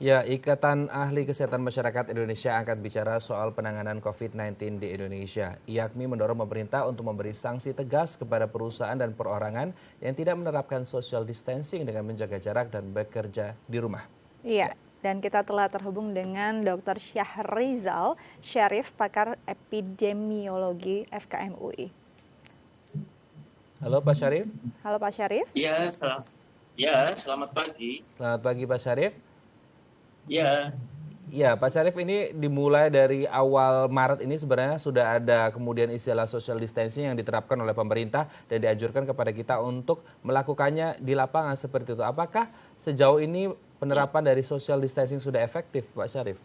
Ya, Ikatan Ahli Kesehatan Masyarakat Indonesia angkat bicara soal penanganan COVID-19 di Indonesia. IAKMI mendorong pemerintah untuk memberi sanksi tegas kepada perusahaan dan perorangan yang tidak menerapkan social distancing dengan menjaga jarak dan bekerja di rumah. Iya, dan kita telah terhubung dengan Dr. Syahrizal Syarif, pakar epidemiologi FKM UI. Halo Pak Syarif. Halo Pak Syarif. Selamat pagi. Selamat pagi Pak Syarif. Ya, Ya, Pak Syarif, ini dimulai dari awal Maret ini sebenarnya sudah ada kemudian istilah social distancing yang diterapkan oleh pemerintah dan dianjurkan kepada kita untuk melakukannya di lapangan seperti itu. Apakah sejauh ini penerapan dari social distancing sudah efektif, Pak Syarif?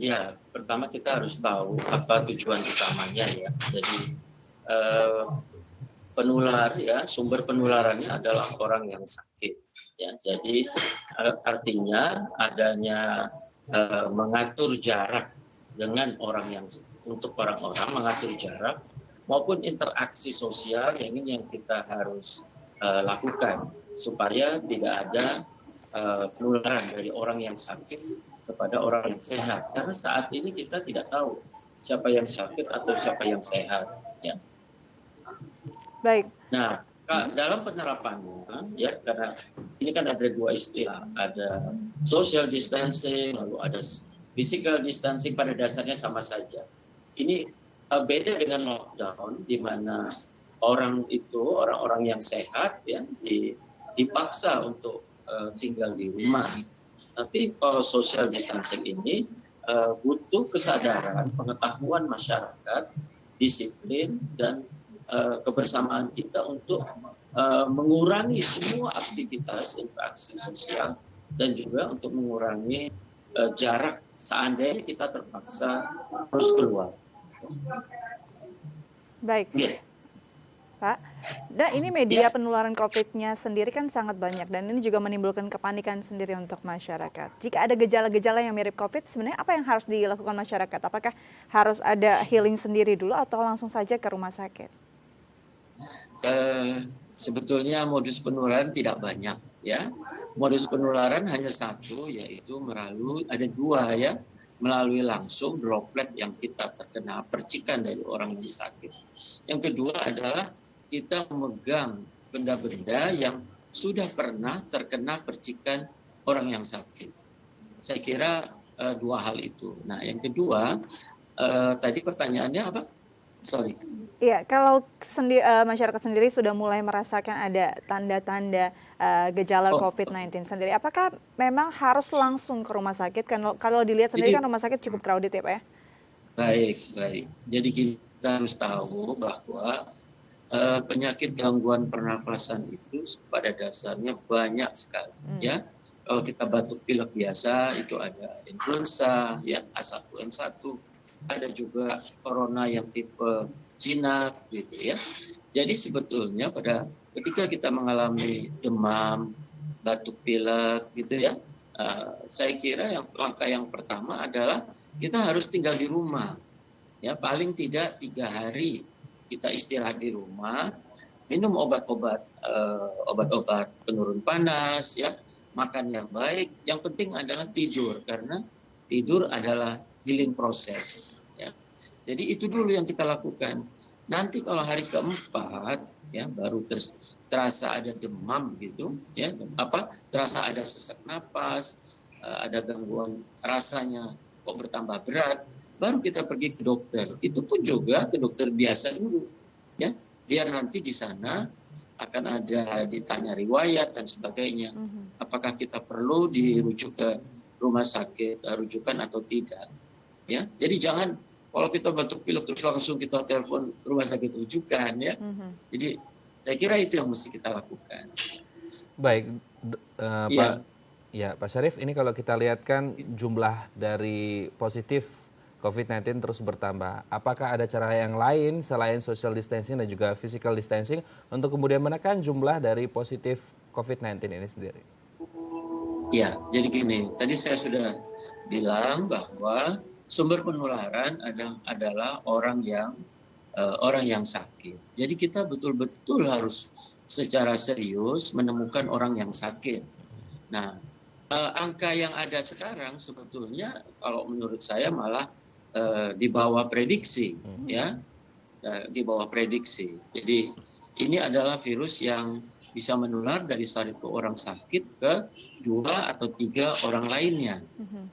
ya. Pertama kita harus tahu apa tujuan utamanya ya. Jadi eh, sumber penularannya adalah orang yang sakit. Ya, jadi artinya adanya mengatur jarak dengan untuk orang-orang mengatur jarak maupun interaksi sosial yang kita harus lakukan supaya tidak ada penularan dari orang yang sakit kepada orang yang sehat. Karena saat ini kita tidak tahu siapa yang sakit atau siapa yang sehat. Ya. Baik. Nah, dalam penerapannya, ya karena ini kan ada dua istilah, ada social distancing, lalu ada physical distancing, pada dasarnya sama saja. Ini beda dengan lockdown, di mana orang-orang yang sehat ya dipaksa untuk tinggal di rumah. Tapi kalau social distancing ini butuh kesadaran, pengetahuan masyarakat, disiplin dan kebersamaan kita untuk mengurangi semua aktivitas interaksi sosial dan juga untuk mengurangi jarak seandainya kita terpaksa harus keluar. Baik. Yeah. Pak, dan ini media penularan COVID-nya sendiri kan sangat banyak dan ini juga menimbulkan kepanikan sendiri untuk masyarakat. Jika ada gejala-gejala yang mirip COVID, sebenarnya apa yang harus dilakukan masyarakat? Apakah harus ada healing sendiri dulu atau langsung saja ke rumah sakit? Sebetulnya modus penularan tidak banyak ya. Modus penularan hanya satu, yaitu ada dua ya, melalui langsung droplet yang kita terkena percikan dari orang yang sakit. Yang kedua adalah kita memegang benda-benda yang sudah pernah terkena percikan orang yang sakit. Saya kira dua hal itu. Nah, yang kedua, tadi pertanyaannya apa? Sorry. Iya, kalau masyarakat sendiri sudah mulai merasakan ada tanda-tanda gejala COVID-19 sendiri, apakah memang harus langsung ke rumah sakit? Kalau dilihat sendiri kan rumah sakit cukup crowded ya Pak ya? Baik. Jadi kita harus tahu bahwa penyakit gangguan pernafasan itu pada dasarnya banyak sekali. Ya, kalau kita batuk pilek biasa itu ada influenza, ya H1N1. Ada juga corona yang tipe jinak gitu ya. Jadi sebetulnya ketika kita mengalami demam, batuk pilek gitu ya, saya kira langkah yang pertama adalah kita harus tinggal di rumah. Ya, paling tidak 3 hari kita istirahat di rumah, minum obat-obat penurun panas ya, makan yang baik. Yang penting adalah tidur, karena tidur adalah healing proses ya. Jadi itu dulu yang kita lakukan. Nanti kalau hari keempat ya baru terasa ada demam gitu ya, terasa ada sesak napas, ada gangguan rasanya kok bertambah berat, baru kita pergi ke dokter. Itu pun juga ke dokter biasa dulu ya, biar nanti di sana akan ada ditanya riwayat dan sebagainya. Apakah kita perlu dirujuk ke rumah sakit rujukan atau tidak ya. Jadi jangan kalau kita batuk pilek terus langsung kita telepon rumah sakit rujukan ya. Jadi saya kira itu yang mesti kita lakukan. Baik, Pak Syarif, ini kalau kita lihat kan jumlah dari positif COVID-19 terus bertambah. Apakah ada cara yang lain selain social distancing dan juga physical distancing untuk kemudian menekan jumlah dari positif COVID-19 ini sendiri? Ya, jadi gini, tadi saya sudah bilang bahwa sumber penularan adalah orang yang sakit. Jadi kita betul-betul harus secara serius menemukan orang yang sakit. Nah, angka yang ada sekarang sebetulnya kalau menurut saya malah di bawah prediksi, ya, di bawah prediksi. Jadi ini adalah virus yang bisa menular dari satu orang sakit ke 2 atau 3 orang lainnya.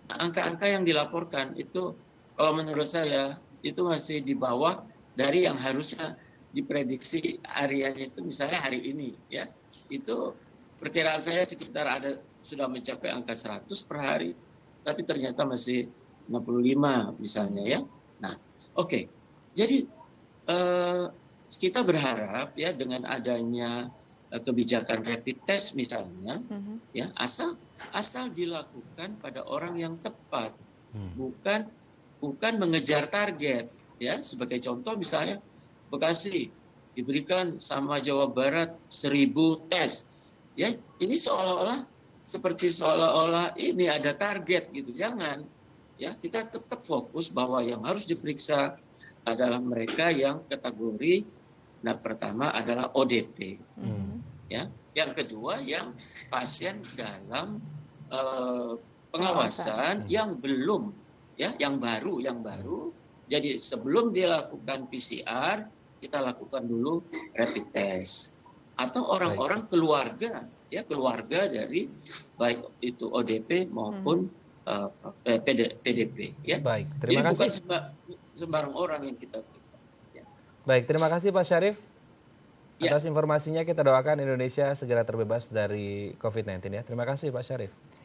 Nah, angka-angka yang dilaporkan itu kalau menurut saya itu masih di bawah dari yang harusnya diprediksi hariannya itu misalnya hari ini, ya. Itu perkiraan saya sekitar sudah mencapai angka 100 per hari, tapi ternyata masih 65 misalnya, ya. Nah, oke. Jadi kita berharap ya dengan adanya kebijakan rapid test misalnya, ya asal dilakukan pada orang yang tepat, bukan mengejar target, ya. Sebagai contoh misalnya Bekasi diberikan sama Jawa Barat 1000 tes, ya. Ini seolah-olah ini ada target gitu. Jangan, ya. Kita tetap fokus bahwa yang harus diperiksa adalah mereka yang kategori, nah pertama adalah ODP, ya. Yang kedua yang pasien dalam pengawasan yang belum, ya, yang baru. Jadi sebelum dilakukan PCR kita lakukan dulu rapid test, atau orang-orang keluarga, ya, keluarga dari baik itu ODP maupun PDP, ya. Baik, terima kasih. Jadi bukan sembarang orang yang kita berikan, ya. Baik, terima kasih Pak Syarif Ya. atas informasinya. Kita doakan Indonesia segera terbebas dari COVID-19, ya. Terima kasih Pak Syarif.